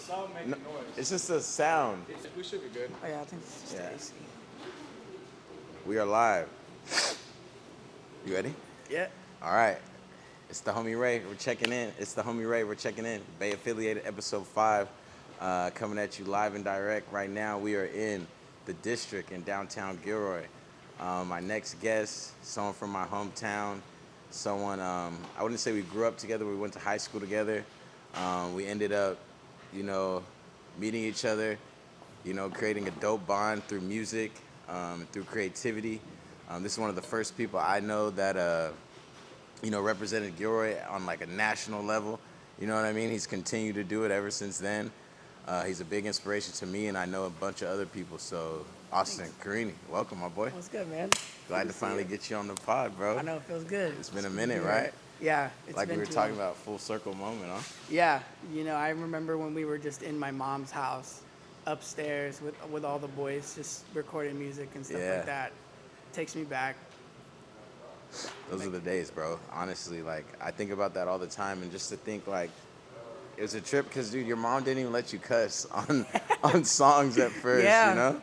sound making noise. It's just a sound. We should be good. Oh, yeah, I think it's just Yeah. AC. We are live. You ready? Yeah. All right. It's the homie Ray. We're checking in. It's the homie Ray. We're checking in. Bay Affiliated episode 5. Coming at you live and direct. Right now, we are in the district in downtown Gilroy. My next guest, someone from my hometown. Someone, I wouldn't say we grew up together. We went to high school together. We ended up, meeting each other, creating a dope bond through music, through creativity. This is one of the first people I know that, represented Gilroy on like a national level. You know what I mean? He's continued to do it ever since then. He's a big inspiration to me, and I know a bunch of other people. So, Austin, CORINI, welcome, my boy. What's good, man? Glad to finally get you on the pod, bro. I know, it feels good. It's been a minute, right? Yeah. It's Like we been were too talking long. about, full circle moment, huh? Yeah. I remember when we were just in my mom's house upstairs with all the boys just recording music and stuff Yeah. like that. Takes me back. Those are the days, bro. Honestly, like, I think about that all the time, and just to think, like, it was a trip because, dude, your mom didn't even let you cuss on songs at first, Yeah.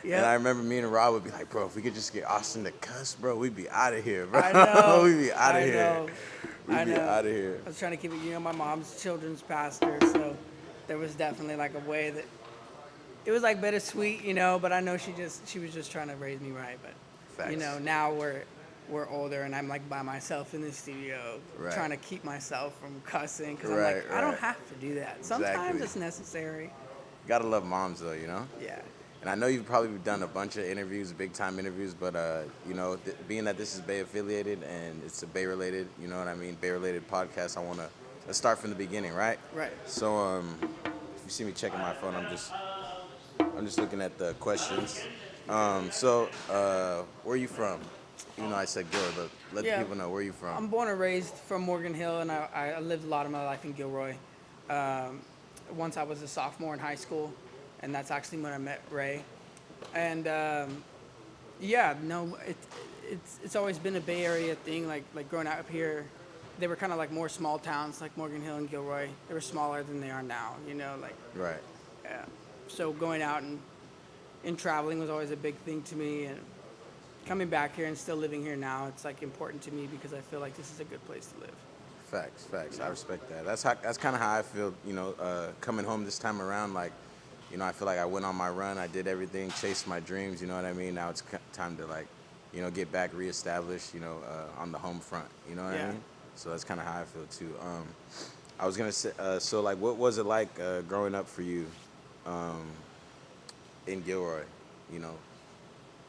And I remember me and Rob would be like, bro, if we could just get Austin to cuss, bro, we'd be out of here, bro. I know. We'd be out of I here. know. We'd be out of here. I was trying to keep it, my mom's children's pastor, so there was definitely like a way that it was like bittersweet, but I know she was just trying to raise me right. But Facts. now we're older and I'm like by myself in the studio Right. trying to keep myself from cussing because Right, I'm like, I don't right. have to do that. Sometimes Exactly. it's necessary. Gotta love moms, though, Yeah. And I know you've probably done a bunch of interviews, big time interviews, but being that this is Bay affiliated and it's a Bay related, Bay related podcast, let's start from the beginning, right? Right. So if you see me checking my phone, I'm just looking at the questions. Where are you from? Even though I said Gilroy, but let the people know where you from. I'm born and raised from Morgan Hill, and I lived a lot of my life in Gilroy. Once I was a sophomore in high school, and that's actually when I met Ray. And it's always been a Bay Area thing. Like growing up here, they were kind of like more small towns, like Morgan Hill and Gilroy. They were smaller than they are now, Right. Yeah. So going out and traveling was always a big thing to me, and coming back here and still living here now, it's like important to me because I feel like this is a good place to live. Facts. I respect that. That's kind of how I feel, coming home this time around. Like, I feel like I went on my run. I did everything, chased my dreams, you know what I mean? Now it's time to, like, get back reestablished, on the home front, you know what I mean? So that's kind of how I feel, too. I was going to say, so, like, what was it like growing up for you in Gilroy?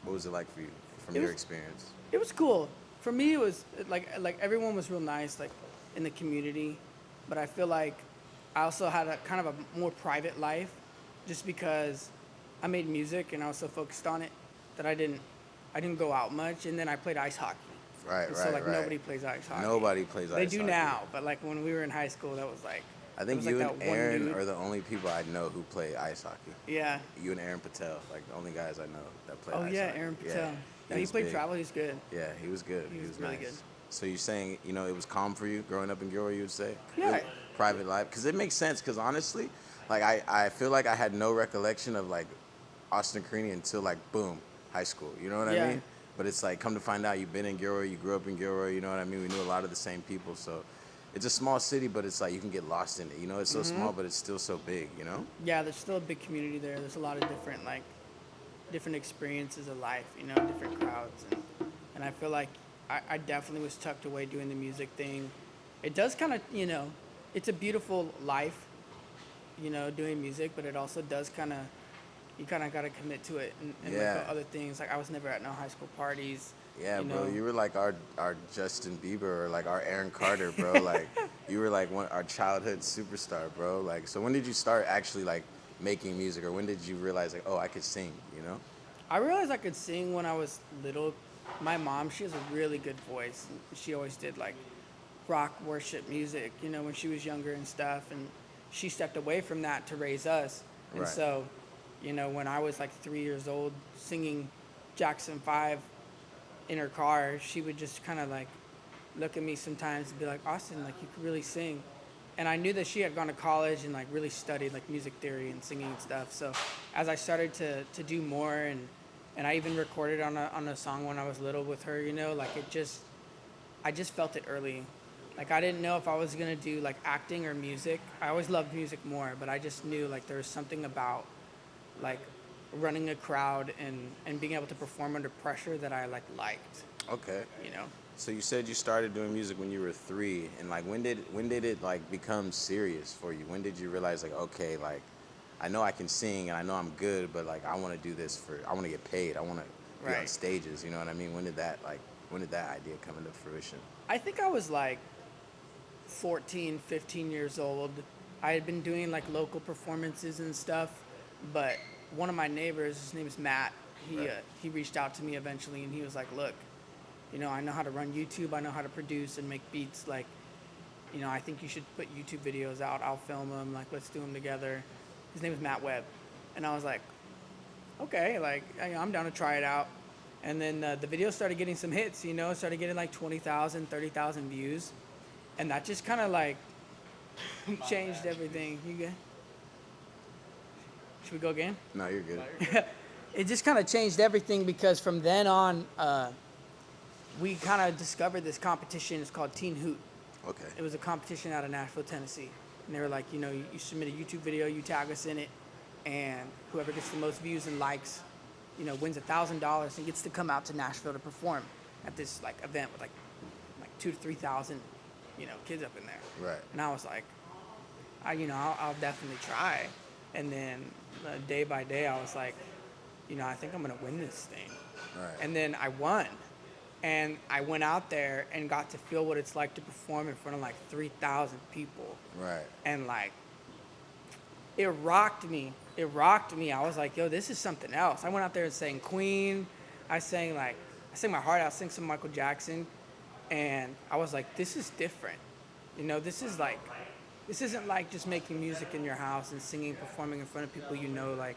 What was it like for you from your experience? It was cool. For me, it was like everyone was real nice, like in the community. But I feel like I also had a kind of a more private life, just because I made music and I was so focused on it that I didn't go out much. And then I played ice hockey. Right. So like nobody plays ice hockey. Nobody plays ice hockey. They do now, but like when we were in high school, that was like. I think it was you like and that one Aaron dude. are the only people I know who play ice hockey. Yeah. You and Aaron Patel, like the only guys I know that play Oh ice yeah, hockey. Aaron Patel. Yeah, he was played big. travel. He's good. Yeah, he was good. He was nice. really good. So you're saying, it was calm for you growing up in Gilroy, you would say? Yeah. Your private life? Because it makes sense, because honestly, like I feel like I had no recollection of like Austin CORINI until like, boom, high school. You know what I mean? But it's like, come to find out, you've been in Gilroy, you grew up in Gilroy, you know what I mean? We knew a lot of the same people, so it's a small city, but it's like you can get lost in it. It's so small, but it's still so big, Yeah, there's still a big community there. There's a lot of different experiences of life, different crowds. And I feel like I definitely was tucked away doing the music thing. It does kind of, it's a beautiful life, doing music, but it also does you kind of got to commit to it and Yeah. like the other things. Like I was never at no high school parties. Yeah, you bro, know? you were like our Justin Bieber or like our Aaron Carter, bro. Like you were like our childhood superstar, bro. Like, so when did you start actually like making music, or when did you realize like, oh, I could sing, I realized I could sing when I was little. My mom, she has a really good voice. She always did like rock worship music, when she was younger and stuff. And she stepped away from that to raise us. And Right. so, when I was like 3 years old singing Jackson 5 in her car, she would just kind of like look at me sometimes and be like, Austin, like you could really sing. and I knew that she had gone to college and like really studied like music theory and singing and stuff. So as I started to do more, and I even recorded on a song when I was little with her, you know, like I just felt it early. Like I didn't know if I was gonna do like acting or music. I always loved music more, but I just knew like there was something about like running a crowd and being able to perform under pressure that I liked. Okay. You know. So you said you started doing music when you were 3, and like when did it like become serious for you? When did you realize like, okay, like I know I can sing and I know I'm good, but like I want to do this I want to get paid. I want to be on stages. You know what I mean? When did that idea come into fruition? I think I was like 14, 15 years old. I had been doing like local performances and stuff, but one of my neighbors, his name is Matt, he reached out to me eventually, and he was like, look, you know, I know how to run YouTube, I know how to produce and make beats, like, you know, I think you should put YouTube videos out, I'll film them, like, let's do them together. His name is Matt Webb. And I was like, okay, like, I'm down to try it out. And then the video started getting some hits, you know, started getting like 20,000, 30,000 views. And that just kind of like changed everything. You good? Should we go again? No, you're good. It just kind of changed everything, because from then on, we kind of discovered this competition. It's called Teen Hoot. Okay. It was a competition out of Nashville, Tennessee. And they were like, you know, you submit a YouTube video, you tag us in it, and whoever gets the most views and likes, you know, wins $1,000 and gets to come out to Nashville to perform at this like event with like 2,000 to 3,000, you know, kids up in there. Right. And I was like, I'll definitely try. And then day by day, I was like, you know, I think I'm gonna win this thing. Right. And then I won. And I went out there and got to feel what it's like to perform in front of like 3,000 people. Right. And like, it rocked me. It rocked me. I was like, yo, this is something else. I went out there and sang Queen. I sang my heart out. I sang some Michael Jackson. And I was like, this is different. You know, this isn't like just making music in your house and singing, performing in front of people you know. Like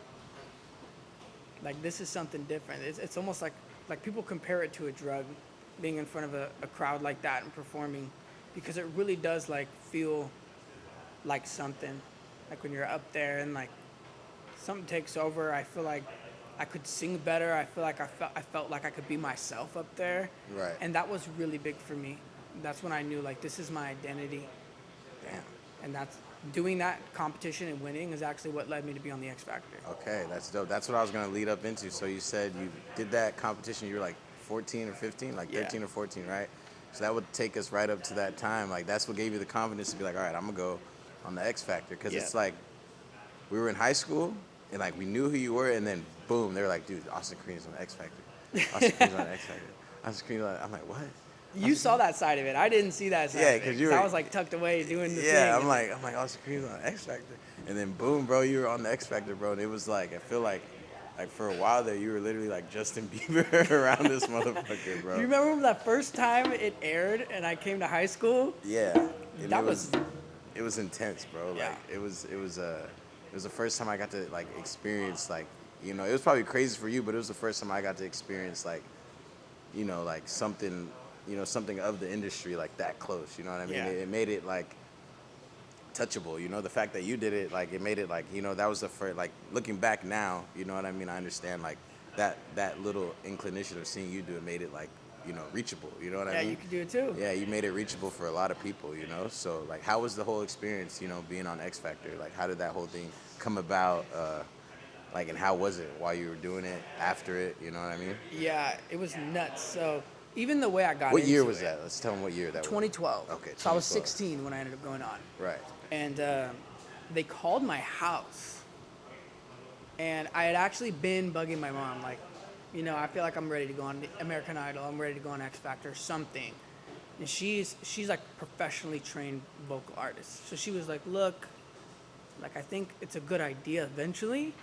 this is something different. It's almost like people compare it to a drug, being in front of a crowd like that and performing, because it really does like feel like something. Like when you're up there and like something takes over, I feel like I could sing better. I feel like I felt like I could be myself up there. Right. And that was really big for me. That's when I knew like this is my identity. Damn. And that's doing that competition and winning is actually what led me to be on the X Factor. Okay, that's dope. That's what I was gonna lead up into. So you said you did that competition. You were like 14 or 15, like 13 or 14, right? So that would take us right up to that time. Like that's what gave you the confidence to be like, all right, I'm gonna go on the X Factor, because it's like we were in high school and like we knew who you were, and then boom, they were like, dude, Austin Crean's on the X Factor. Austin Crean's on the X Factor. Austin Crean's on. I'm like, what? You saw that side of it. I didn't see that side of it. Because I was like tucked away doing the thing. Yeah, I'm like Austin Crean's on X Factor, and then boom, bro, you were on the X Factor, bro. And it was like, I feel like for a while there, you were literally like Justin Bieber around this motherfucker, bro. Do you remember that first time it aired and I came to high school? Yeah. And it was intense, bro. Like Yeah. it was the first time I got to like experience, like, you know, it was probably crazy for you, but it was the first time I got to experience like, you know, like something of the industry like that close, you know what I mean? Yeah. It made it like touchable, you know, the fact that you did it, like it made it like, you know, that was the first, like looking back now, you know what I mean? I understand like that little inclination of seeing you do it made it like, you know, reachable, you know what I mean? Yeah, you could do it too. Yeah, you made it reachable for a lot of people, you know? So like, how was the whole experience, you know, being on X Factor? Like, how did that whole thing come about? Like, and how was it while you were doing it, after it, you know what I mean? Yeah, it was nuts. So even the way I got What year into was it, that? Let's tell them what year that was. 2012. Okay, So I was 2012. 16 when I ended up going on. Right. And they called my house. And I had actually been bugging my mom, like, you know, I feel like I'm ready to go on American Idol. I'm ready to go on X Factor, something. And she's like professionally trained vocal artist. So she was like, look, like, I think it's a good idea eventually,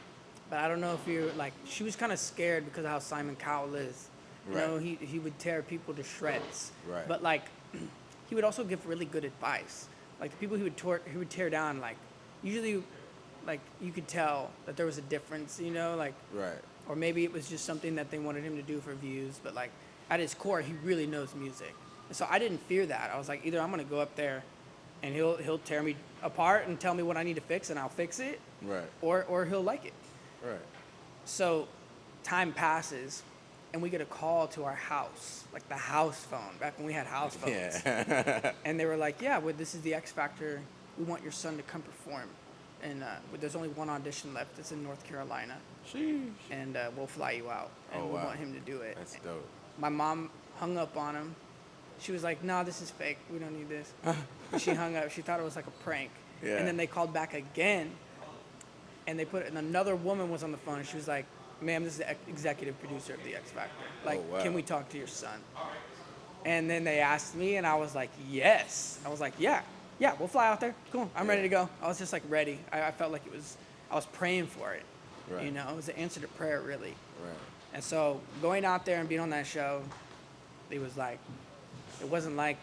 but I don't know if you're, like, she was kind of scared because of how Simon Cowell is. You Right. know, he would tear people to shreds. Right. But, like, he would also give really good advice. Like, the people he would tear down, like, usually, like, you could tell that there was a difference, you know, like, Right. or maybe it was just something that they wanted him to do for views, but like at his core, he really knows music. And so I didn't fear that. I was like, either I'm gonna go up there and he'll tear me apart and tell me what I need to fix, and I'll fix it. Right. Or he'll like it. Right. So time passes, and we get a call to our house, like the house phone, back when we had house phones. Yeah. And they were like, yeah, well, this is the X Factor. We want your son to come perform. And there's only one audition left. It's in North Carolina. Sheesh. And we'll fly you out. And Oh, we wow. want him to do it. That's dope. My mom hung up on him. She was like, no, this is fake. We don't need this. She hung up. She thought it was like a prank. Yeah. And then they called back again. And and another woman was on the phone. And she was like, ma'am, this is the executive producer of the X Factor. Like, wow. can we talk to your son? And then they asked me, and I was like, yes. I was like, yeah, we'll fly out there. Cool, I'm ready to go. I was just like ready. I felt like I was praying for it. Right. You know, it was an answer to prayer, really. Right. And so going out there and being on that show, it wasn't like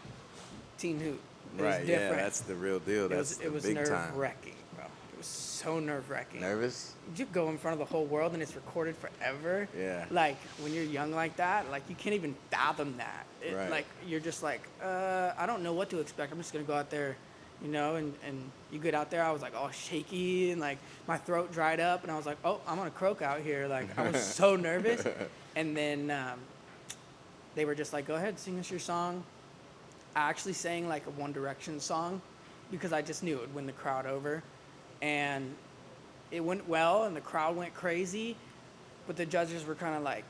Teen Hoot. It was Right. different. Yeah, that's the real deal. That's It was the big time. nerve-wracking, bro. It was so nerve-wracking. Nervous? You go in front of the whole world and it's recorded forever. Yeah. Like when you're young like that, like you can't even fathom that. Right. Like you're just like, I don't know what to expect. I'm just gonna go out there, you know. And you get out there, I was like all shaky and like my throat dried up, and I was like, oh, I'm gonna croak out here. Like I was so nervous. And then they were just like, go ahead, sing us your song. I actually sang like a One Direction song because I just knew it would win the crowd over. And it went well, and the crowd went crazy, but the judges were kind of like,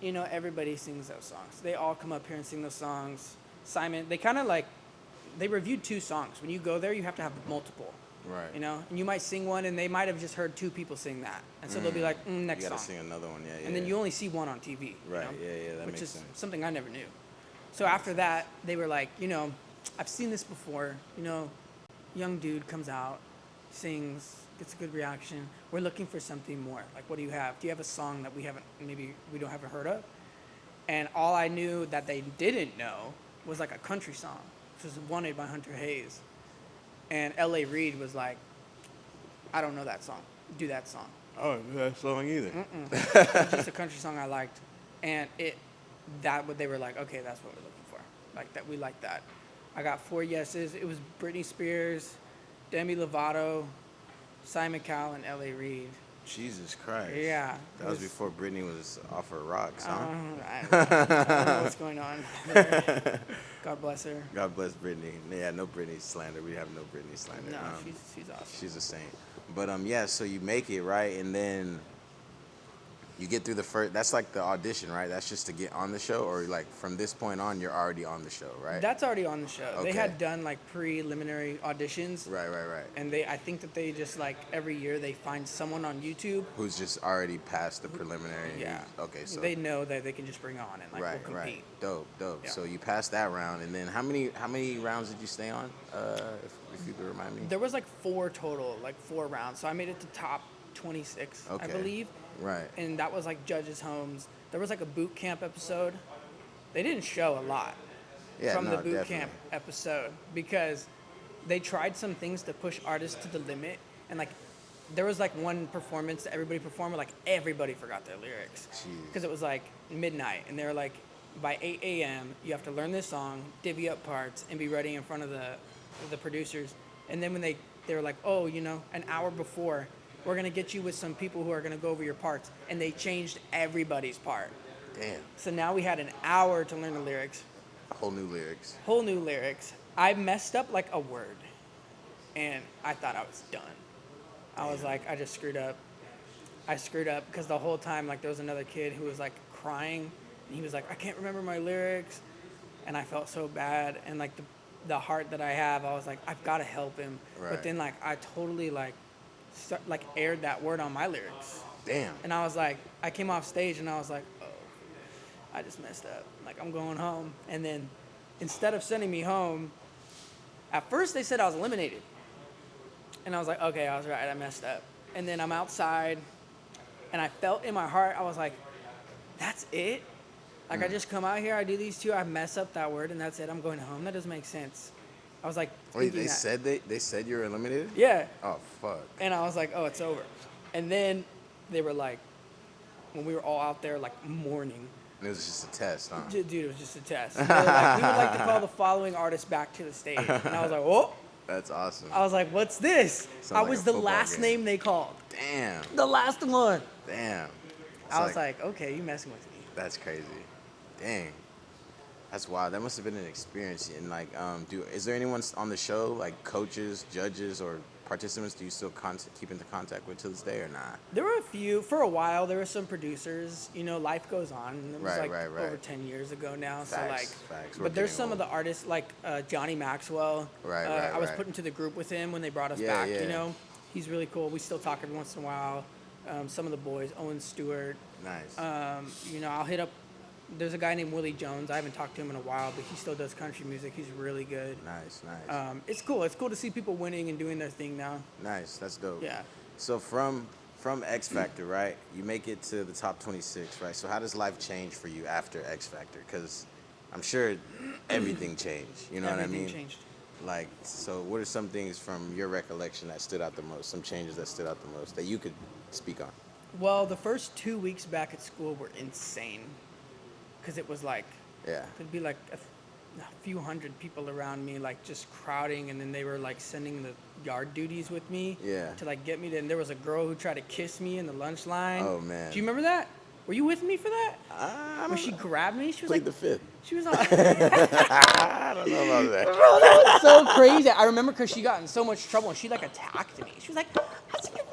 you know, everybody sings those songs. They all come up here and sing those songs. Simon, they kind of like, they reviewed 2 songs. When you go there, you have to have multiple. Right. You know, and you might sing one, and they might have just heard 2 people sing that, and so they'll be like, next You gotta song. sing another one. Yeah. And then you only see one on TV. Right. You know? Yeah. That which makes is sense. something I never knew. So after that, they were like, you know, I've seen this before. You know, young dude comes out, sings, gets a good reaction. We're looking for something more. Like, what do you have? Do you have a song that we haven't heard of? And all I knew that they didn't know was like a country song, which was Wanted by Hunter Hayes. And L.A. Reid was like, I don't know that song. Do that song. I don't know that song either. It was just a country song I liked. And they were like, okay, that's what we're looking for. Like that, we like that. I got 4 yeses. It was Britney Spears, Demi Lovato, Simon Cowell, and L.A. Reid. Jesus Christ. Yeah. That was before Britney was off her rocks, huh? I don't know what's going on there. God bless her. God bless Britney. Yeah, no Britney slander. We have no Britney slander. No, she's awesome. She's a saint. But yeah, so you make it, right? And then you get through the first, that's like the audition, right? That's just to get on the show, or like from this point on, you're already on the show, right? That's already on the show. Okay. They had done like preliminary auditions. Right. And I think that they just like every year they find someone on YouTube. Who's just already passed the preliminary. Yeah. Okay, so. They know that they can just bring on and like Right. we'll compete. Dope. Yeah. So you passed that round, and then how many rounds did you stay on? If you could remind me. There was like 4 total, like 4 rounds. So I made it to top 26, I Okay. believe. Right. And that was like judges' homes. There was like a boot camp episode. They didn't show a lot from the boot camp episode because they tried some things to push artists to the limit. And like there was like one performance that everybody performed, where like everybody forgot their lyrics because it was like midnight, and they were like, by 8 a.m. you have to learn this song, divvy up parts, and be ready in front of the producers. And then when they were like, oh, you know, an hour before, we're going to get you with some people who are going to go over your parts. And they changed everybody's part. Damn. So now we had an hour to learn the lyrics. Whole new lyrics. Whole new lyrics. I messed up like a word. And I thought I was done. I was like, I just screwed up. I screwed up because the whole time, like, there was another kid who was like crying. And he was like, I can't remember my lyrics. And I felt so bad. And like the heart that I have, I was like, I've got to help him. Right. But then like I totally aired that word on my lyrics. Damn. And I was like, I came off stage and I was like, oh, I just messed up. Like, I'm going home. And then instead of sending me home, at first they said I was eliminated. And I was like, okay, I was right, I messed up. And then I'm outside and I felt in my heart, I was like, that's it? Like, I just come out here, I do these 2, I mess up that word, and that's it, I'm going home. That doesn't make sense. I was like, Wait, they said you were eliminated? Yeah. Oh, fuck. And I was like, oh, it's over. And then they were like, when we were all out there, like, mourning. It was just a test, huh? Dude, it was just a test. They were like, we would like to call the following artist back to the stage. And I was like, oh, That's awesome. I was like, what's this? Sounds I like was a the football last game. name they called. Damn. The last one. Damn. It's I was like, okay, you messing with me. that's crazy. Dang. That's wild. That must have been an experience. And like, is there anyone on the show, like coaches, judges, or participants? Do you still keep into contact with to this day, or not? There were a few. For a while, there were some producers. You know, life goes on. And it was Right, like right, right. over 10 years ago now. Facts, so like, facts. We're but there's getting some of old. the artists like Johnny Maxwell. Right, I was right. put into the group with him when they brought us Yeah, back. yeah. You know, he's really cool. We still talk every once in a while. Some of the boys, Owen Stewart. Nice. You know, I'll hit up. There's a guy named Willie Jones. I haven't talked to him in a while, but he still does country music. He's really good. Nice, nice. It's cool. It's cool to see people winning and doing their thing now. Nice. That's dope. Yeah. So from X Factor, right? You make it to the top 26, right? So how does life change for you after X Factor? Because I'm sure everything changed. You know what I mean? Everything changed. Like, so what are some things from your recollection that stood out the most? Some changes that stood out the most that you could speak on? Well, the first 2 weeks back at school were insane. Because it was like, Yeah. there'd be like a few hundred people around me, like just crowding, and then they were like sending the yard duties with me Yeah. to like get me to, and there was a girl who tried to kiss me in the lunch line. Oh, man. Do you remember that? Were you with me for that? I When don't she know. grabbed me, she was Plead like, the fifth. she was like, I don't know about that. bro, that was so crazy. I remember because she got in so much trouble and she like attacked me. She was like, "What's your name?"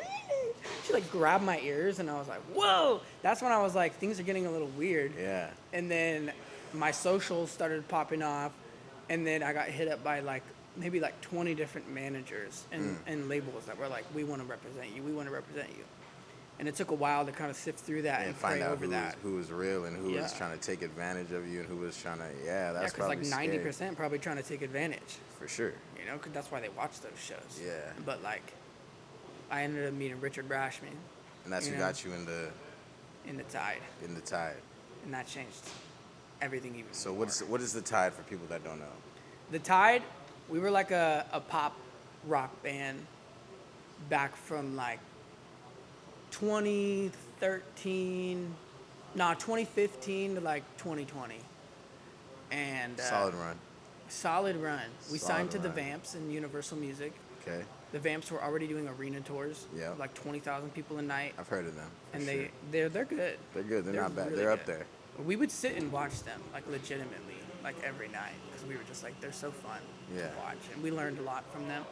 She like grabbed my ears and I was like, whoa. That's when I was like, things are getting a little weird. Yeah. And then my socials started popping off, and then I got hit up by like maybe like 20 different managers and labels that were like, we want to represent you. We want to represent you. And it took a while to kind of sift through that and find pray out over that. who was real and who was Yeah. trying to take advantage of you and who was trying to, that's Yeah, because probably like scary. 90% probably trying to take advantage. For sure. You know, 'cause that's why they watch those shows. Yeah. But like, I ended up meeting Richard Rashman And that's You who know? got you in the Tide, Tide. and that changed everything even So more. what is the Tide for people that don't know? The Tide, we were like a pop rock band back from like 2015 to like 2020. And Solid run. Solid run. We Solid signed to the run. Vamps and Universal Music. Okay. The Vamps were already doing arena tours, Yeah. like 20,000 people a night, I've heard of them. for and sure. they're good. They're good. They're not bad. really They're up good. there. We would sit and watch them, like legitimately, like every night, because we were just like, they're so fun Yeah. to watch, and we learned a lot from them.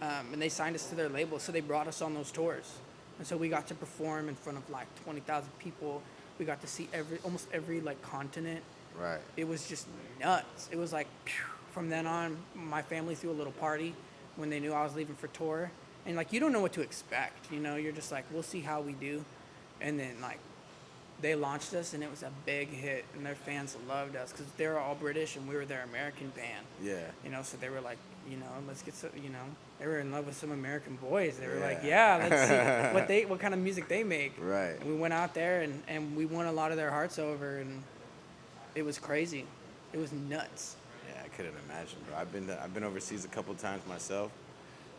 And they signed us to their label, so they brought us on those tours, and so we got to perform in front of like 20,000 people. We got to see almost every like continent. Right. It was just nuts. It was like, phew. From then on, my family threw a little party when they knew I was leaving for tour. And like, you don't know what to expect, you know? You're just like, we'll see how we do. And then like, they launched us and it was a big hit and their fans loved us because they were all British and we were their American band. Yeah. You know, so they were like, you know, let's get some, you know, they were in love with some American boys. They were like, Yeah. yeah, let's see what kind of music they make. Right. And we went out there and we won a lot of their hearts over, and it was crazy. It was nuts. Yeah, I couldn't imagine, bro. I've been overseas a couple times myself,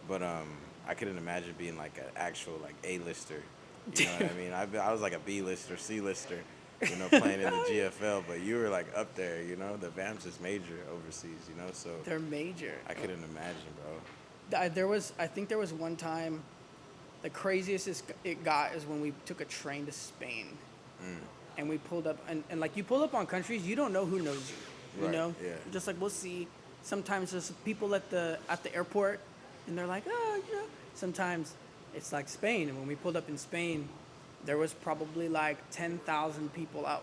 but I couldn't imagine being like an actual like A-lister. You know what I mean? I was like a B-lister, C-lister, you know, playing in the GFL, but you were like up there, you know. The Vamps is major overseas, you know, so They're major. I couldn't imagine, bro. I think there was one time, the craziest it got is when we took a train to Spain, and we pulled up, and like you pull up on countries, you don't know who knows you, you Right, know? yeah. Just like we'll see, sometimes there's people at the airport, and they're like, oh, you know. Sometimes it's like Spain, and when we pulled up in Spain, there was probably like 10,000 people out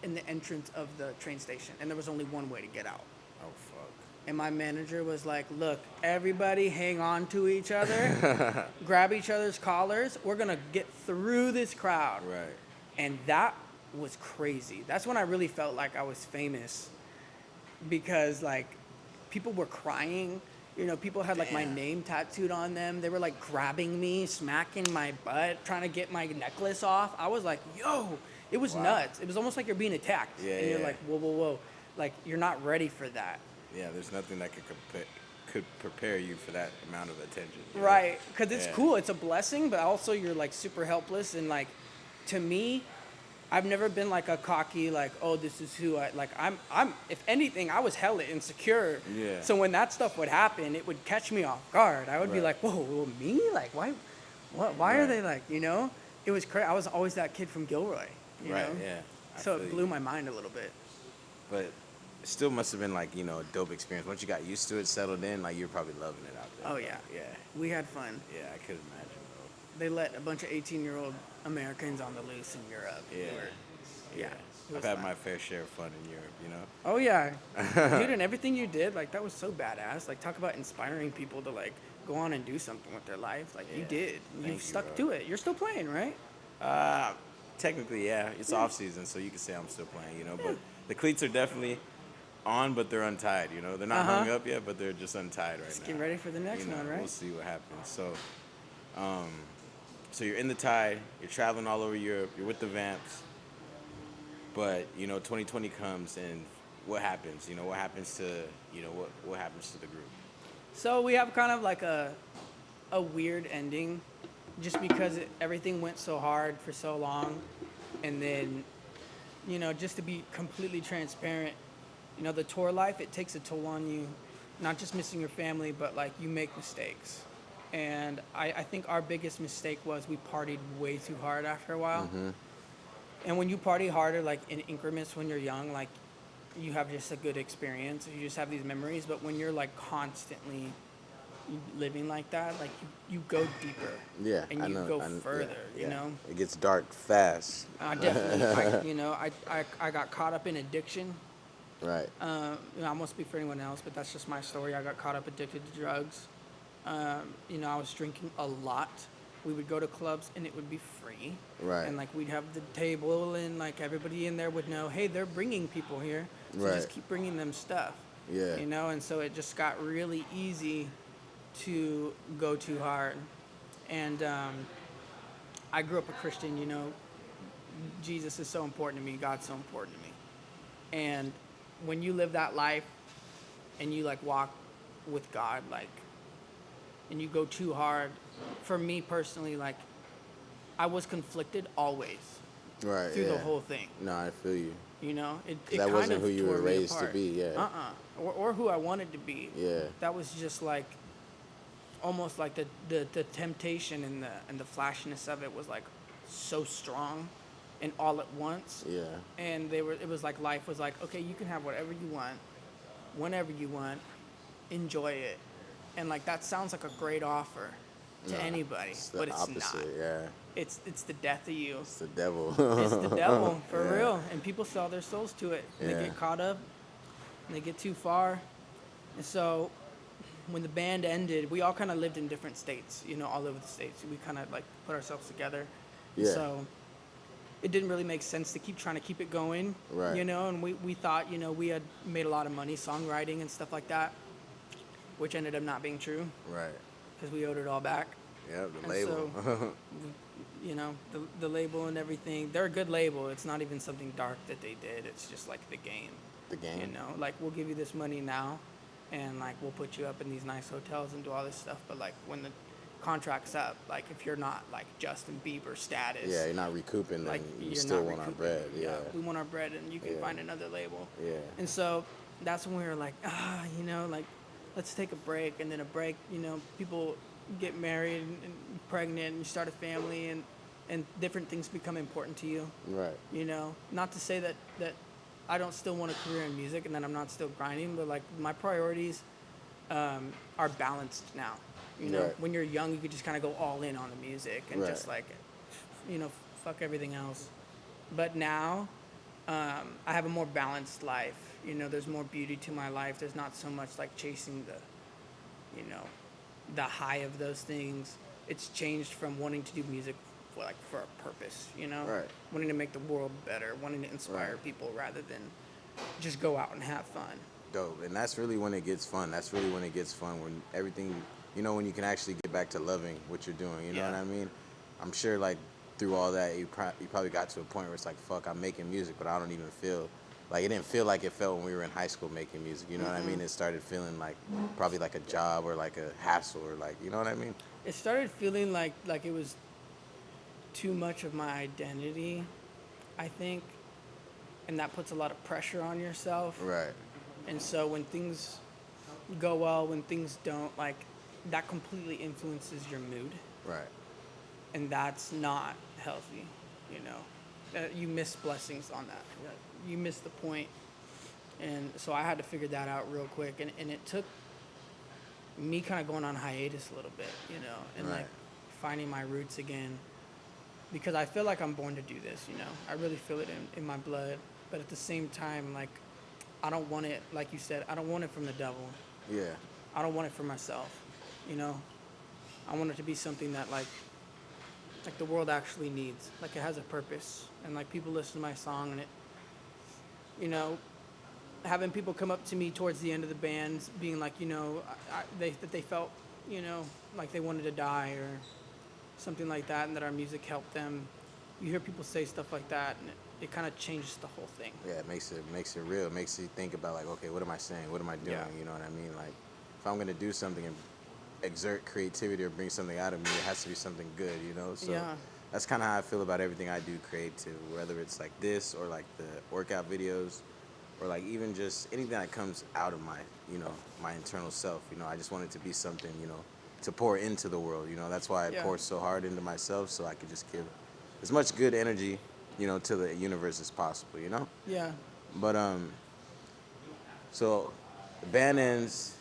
in the entrance of the train station, and there was only one way to get out. Oh fuck. And my manager was like, look, everybody hang on to each other, grab each other's collars. We're going to get through this crowd. Right. And that was crazy. That's when I really felt like I was famous, because like people were crying. You know, people had like my Damn. name tattooed on them. They were like grabbing me, smacking my butt, trying to get my necklace off. I was like, yo, it was Wow. nuts. It was almost like you're being attacked. Yeah, and you're yeah. like, whoa, whoa, whoa. Like, you're not ready for that. Yeah, there's nothing that could prepare you for that amount of attention. you know? Right, because it's Yeah. cool. It's a blessing, but also you're like super helpless. And like, to me, I've never been like a cocky, like, oh, this is who I like. If anything, I was hella insecure. Yeah. So when that stuff would happen, it would catch me off guard. I would be Right. like, whoa, well, me? Like, why? What? Why are Right. they like? It was crazy. I was always that kid from Gilroy. You Right. know? Yeah. I So feel it you. blew my mind a little bit. But it still must have been like, a dope experience. Once you got used to it, settled in, like you're probably loving it out there. Oh yeah, Yeah. we had fun. Yeah, I could imagine, bro. They let a bunch of 18-year-old Americans on the loose in Europe. Yeah. Yeah. Yeah. It was I've had fun. my fair share of fun in Europe, Oh yeah, dude, and everything you did, like that was so badass. Like talk about inspiring people to like go on and do something with their life. Like you Yeah. did. Thank You you, stuck bro. to it. You're still playing, right? Technically, yeah. It's off season, so you can say I'm still playing, But the cleats are definitely on, but they're untied, They're not hung up yet, but they're just untied right Just now. getting ready for the next one, right? We'll see what happens. So you're in the tide, you're traveling all over Europe, you're with the Vamps, but 2020 comes and what happens? What happens to what happens to the group? So we have kind of like a weird ending, just because everything went so hard for so long, and then, just to be completely transparent, the tour life, it takes a toll on you, not just missing your family, but like you make mistakes. And I think our biggest mistake was we partied way too hard after a while. Mm-hmm. And when you party harder, like in increments when you're young, like you have just a good experience. You just have these memories. But when you're like constantly living like that, like you go deeper. Yeah, And I you know, go I kn- further, yeah. It gets dark fast. I definitely, I got caught up in addiction. Right. I won't speak for anyone else, but that's just my story. I got caught up addicted to drugs. I was drinking a lot. We would go to clubs and it would be free. Right. And like we'd have the table and like everybody in there would know, hey, they're bringing people here. So just Right. keep bringing them stuff. Yeah. And so it just got really easy to go too hard. And I grew up a Christian, Jesus is so important to me. God's so important to me. And when you live that life and you like walk with God, like, and you go too hard, for me personally, like, I was conflicted always Right. through yeah. the whole thing. No, I feel you. It That kind wasn't of who you tore were me raised to apart. be, yeah. Or who I wanted to be. Yeah. That was just like almost like the temptation and the flashiness of it was like so strong and all at once. Yeah. And it was like life was like, okay, you can have whatever you want, whenever you want, enjoy it. And like that sounds like a great offer to No, anity, it's the but it's opposite, not. yeah. It's the death of you. It's the devil. It's the devil, for Yeah. real. And people sell their souls to it. And Yeah. they get caught up, and they get too far. And so when the band ended, we all kind of lived in different states, all over the states. We kind of like put ourselves together. And Yeah. so it didn't really make sense to keep trying to keep it going. Right. And we thought, we had made a lot of money songwriting and stuff like that, which ended up not being true Right. because we owed it all back. Yeah, the And label. The label and everything, they're a good label. It's not even something dark that they did. It's just like the game. The game. Like we'll give you this money now and like we'll put you up in these nice hotels and do all this stuff. But like when the contract's up, like if you're not like Justin Bieber status, Yeah, you're not recouping, like and you you're still not want our recouping. bread. Yeah. We want our bread and you can Yeah. find another label. Yeah. And so that's when we were like, like let's take a break. And then a break, people get married and pregnant and you start a family and different things become important to you. Right. Not to say that I don't still want a career in music and that I'm not still grinding, but like my priorities are balanced now. Right. When you're young, you could just kind of go all in on the music and Right. just like, fuck everything else. But now, I have a more balanced life. There's more beauty to my life. There's not so much like chasing the high of those things. It's changed from wanting to do music for a purpose, Right. wanting to make the world better, wanting to inspire Right. people rather than just go out and have fun. Dope. And that's really when it gets fun. That's really when it gets fun, when everything, when you can actually get back to loving what you're doing. You know Yeah. what I mean? I'm sure, like, through all that, you probably got to a point where it's like, fuck, I'm making music, but I don't even feel, like, it didn't feel like it felt when we were in high school making music. You know what I mean? It started feeling like probably like a job or like a hassle or like, you know what I mean? It started feeling like it was too much of my identity I think, and that puts a lot of pressure on yourself. Right. And so when things go well, when things don't, like, that completely influences your mood. Right. And that's not healthy, you know. You miss blessings on that. You miss the point. And so I had to figure that out real quick. And it took me kind of going on hiatus a little bit, you know, and Right. like finding my roots again. Because I feel like I'm born to do this, you know. I really feel it in my blood. But at the same time, like, I don't want it, like you said, I don't want it from the devil. Yeah. I don't want it for myself, you know. I want it to be something that like the world actually needs. Like it has a purpose. And like people listen to my song and it, you know, having people come up to me towards the end of the band being like, you know, that they felt, you know, like they wanted to die or something like that, and that our music helped them. You hear people say stuff like that, and it kind of changes the whole thing. Yeah, it makes it real. It makes you think about like, okay, what am I saying? What am I doing? Yeah. You know what I mean? Like, if I'm gonna do something and exert creativity or bring something out of me, it has to be something good, you know? So Yeah. that's kind of how I feel about everything I do creative, whether it's like this or like the workout videos or like even just anything that comes out of my, you know, my internal self. You know, I just want it to be something, you know, to pour into the world. You know, that's why I Yeah. pour so hard into myself, so I could just give as much good energy, you know, to the universe as possible, you know? Yeah. But so the band ends.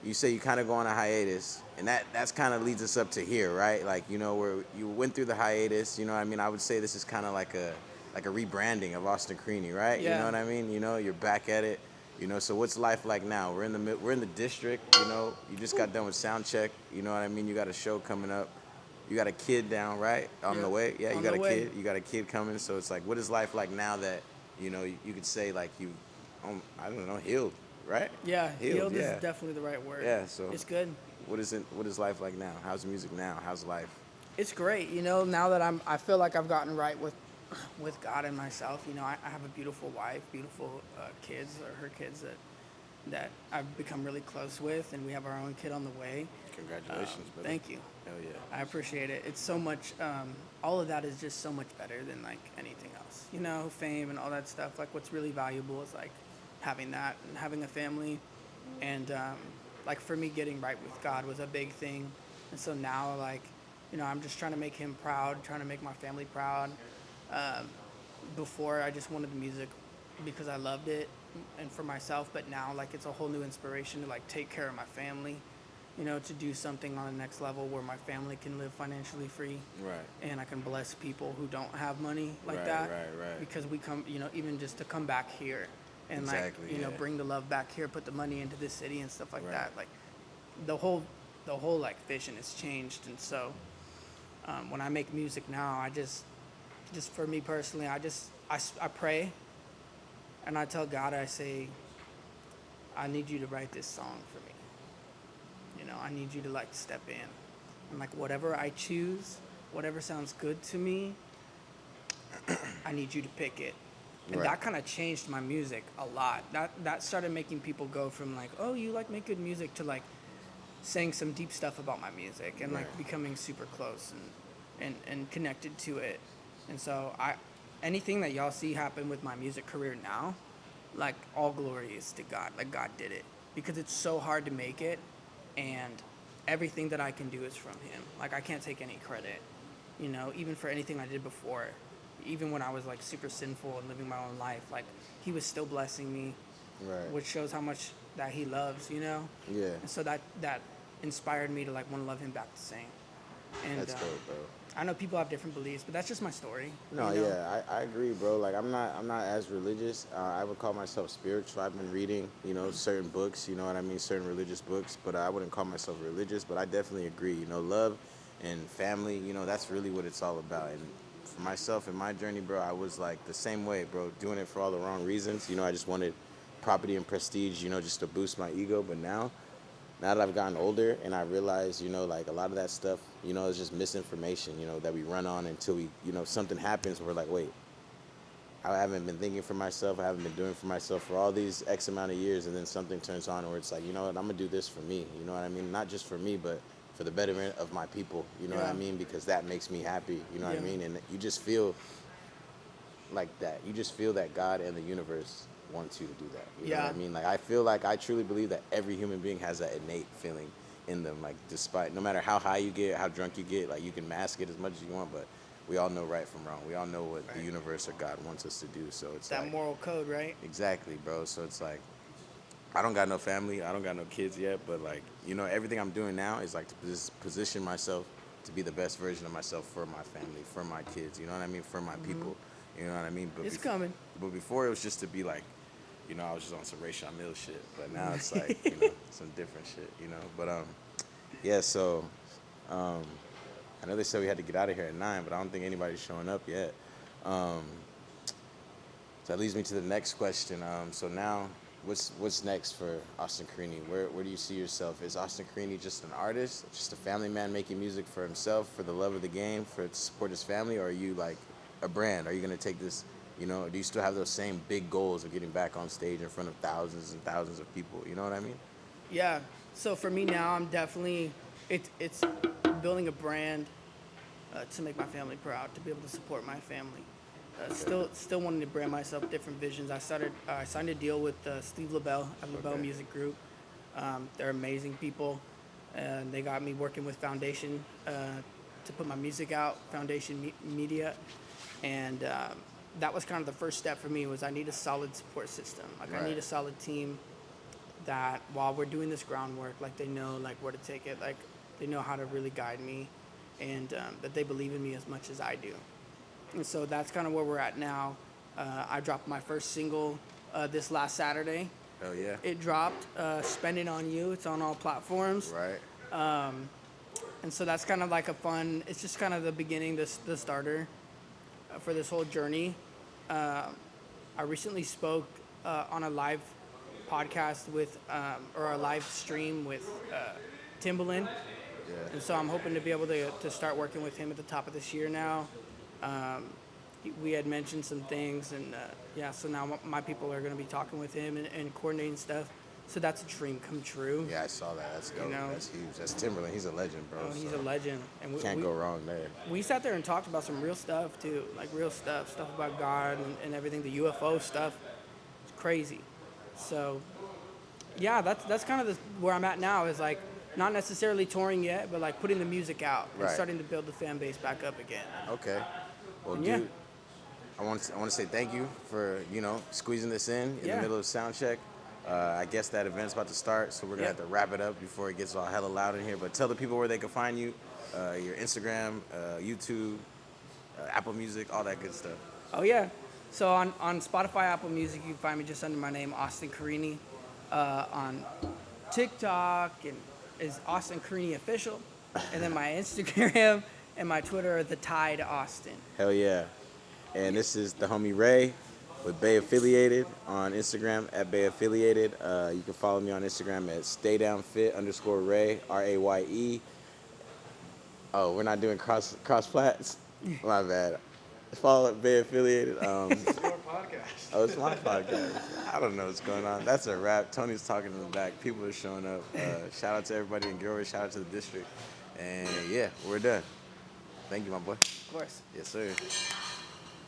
You say you kind of go on a hiatus, and that's kind of leads us up to here, right? Like, you know, where you went through the hiatus. You know what I mean? I would say this is kind of like a rebranding of Austin CORINI, right? Yeah. You know what I mean? You know, you're back at it. You know, so what's life like now? We're in the district. You know, you just got done with sound check. You know what I mean? You got a show coming up. You got a kid down, right? On the way. Yeah, you On got the a way. kid. You got a kid coming. So it's like, what is life like now that, you know, you could say like you, I don't know, healed, right? Yeah. Healed yeah. is definitely the right word. Yeah, so It's good. what is life like now? How's the music now? How's life? It's great, you know. Now that I feel like I've gotten right with God and myself. You know, I have a beautiful wife, beautiful kids, or her kids that I've become really close with, and we have our own kid on the way. Congratulations, brother. Thank you. Hell yeah. I appreciate it. It's so much. All of that is just so much better than like anything else. You know, fame and all that stuff. Like what's really valuable is like having that and having a family, and like for me, getting right with God was a big thing. And so now, like, you know, I'm just trying to make him proud, trying to make my family proud. Before I just wanted the music because I loved it and for myself, but now like it's a whole new inspiration to like take care of my family, you know, to do something on the next level where my family can live financially free, Right. and I can bless people who don't have money like Right, that. right. Because we come, you know, even just to come back here and Exactly, like, you know, yeah. bring the love back here, put the money into this city and stuff like Right. that. Like the whole like vision has changed. And so when I make music now, I just for me personally, I pray and I tell God, I say, I need you to write this song for me. You know, I need you to like step in. And like whatever I choose, whatever sounds good to me, I need you to pick it. And Right. that kind of changed my music a lot. That started making people go from like, oh, you like make good music, to like saying some deep stuff about my music and like Right. becoming super close and connected to it. And so anything that y'all see happen with my music career now, like all glory is to God. Like God did it, because it's so hard to make it, and everything that I can do is from him. Like I can't take any credit, you know, even for anything I did before. Even when I was like super sinful and living my own life, like he was still blessing me, Right. which shows how much that he loves, you know? Yeah. And so that inspired me to like want to love him back the same. And That's dope, bro. I know people have different beliefs, but that's just my story. No, you know? yeah, I agree, bro. Like I'm not as religious. I would call myself spiritual. I've been reading, you know, certain books, you know what I mean, certain religious books, but I wouldn't call myself religious. But I definitely agree. You know, love and family, you know, that's really what it's all about. And for myself in my journey, bro, I was like the same way, bro, doing it for all the wrong reasons. You know, I just wanted property and prestige, you know, just to boost my ego. But now that I've gotten older and I realize, you know, like a lot of that stuff, you know, is just misinformation, you know, that we run on until we, you know, something happens where we're like, wait, I haven't been thinking for myself. I haven't been doing for myself for all these X amount of years. And then something turns on where it's like, you know what, I'm going to do this for me. You know what I mean? Not just for me, but for the betterment of my people. You know what I Yeah. mean? Because that makes me happy. You know what I Yeah. mean? And you just feel like that. You just feel that God and the universe wants you to do that. You know Yeah. what I mean? Like, I feel like I truly believe that every human being has that innate feeling in them. Like, despite, no matter how high you get, how drunk you get, like, you can mask it as much as you want, but we all know right from wrong. We all know what the universe or God wants us to do. So it's That like, moral code, right? exactly, bro. So it's like, I don't got no family. I don't got no kids yet, but like, you know, everything I'm doing now is like to position myself to be the best version of myself for my family, for my kids. You know what I mean? For my people. You know what I mean? But It's coming. But before it was just to be like, you know, I was just on some Rayshawn Mills shit. But now it's like, you know, some different shit. You know. But yeah. So, I know they said we had to get out of here at 9, but I don't think anybody's showing up yet. So that leads me to the next question. So now, what's next for Austin Carini? Where do you see yourself? Is Austin Carini just an artist, just a family man making music for himself, for the love of the game, to support his family, or are you like a brand? Are you gonna take this? You know, do you still have those same big goals of getting back on stage in front of thousands and thousands of people? You know what I mean? Yeah. So for me now, I'm definitely it's building a brand to make my family proud, to be able to support my family. Still wanting to brand myself, different visions. I signed a deal with Steve LaBelle at LaBelle Okay. Music Group. They're amazing people, and they got me working with Foundation to put my music out, Foundation Media, and that was kind of the first step for me. Was I need a solid support system. Like I Right. need a solid team that while we're doing this groundwork, like they know like where to take it, like they know how to really guide me, and that they believe in me as much as I do. And so that's kind of where we're at now. I dropped my first single this last Saturday. Hell yeah. It dropped, Spending on You. It's on all platforms. Right. And so that's kind of like it's just kind of the beginning, the starter for this whole journey. I recently spoke on a live podcast or a live stream with Timbaland. Yeah. And so I'm hoping to be able to start working with him at the top of this year now. We had mentioned some things, and so now my people are going to be talking with him and coordinating stuff. So that's a dream come true. Yeah, I saw that. That's dope. You know? That's huge. That's Timberland. He's a legend, bro. Oh, he's so a legend. And can't go wrong there. we sat there and talked about some real stuff too, like real stuff about God and everything, the UFO stuff. It's crazy. So, yeah, that's kind of where I'm at now, is like not necessarily touring yet, but like putting the music out and Right. starting to build the fan base back up again. Okay. Well, And dude, I want to say thank you for, you know, squeezing this in the Yeah. middle of sound check. I guess that event's about to start, so we're gonna Yeah. have to wrap it up before it gets all hella loud in here. But tell the people where they can find you, your Instagram, YouTube, Apple Music, all that good stuff. Oh yeah. So on Spotify, Apple Music, you can find me just under my name, Austin Carini. On TikTok and is Austin Carini Official, and then my Instagram and my Twitter are The Tide Austin. Hell yeah. And this is the homie Ray with Bay Affiliated on Instagram at Bay Affiliated. You can follow me on Instagram at staydownfit_Ray, RAYE. Oh, we're not doing cross plats? My bad. Follow at Bay Affiliated. It's your podcast. Oh, it's my podcast. I don't know what's going on. That's a wrap. Tony's talking in the back. People are showing up. Shout out to everybody in Gilroy. Shout out to the district. And yeah, we're done. Thank you, my boy. Of course. Yes, sir.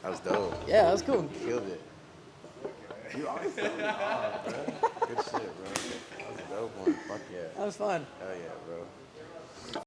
That was dope. Yeah, that was cool. Killed it. You always throw me off, bro. Good shit, bro. That was a dope one. Fuck yeah. That was fun. Hell yeah, bro.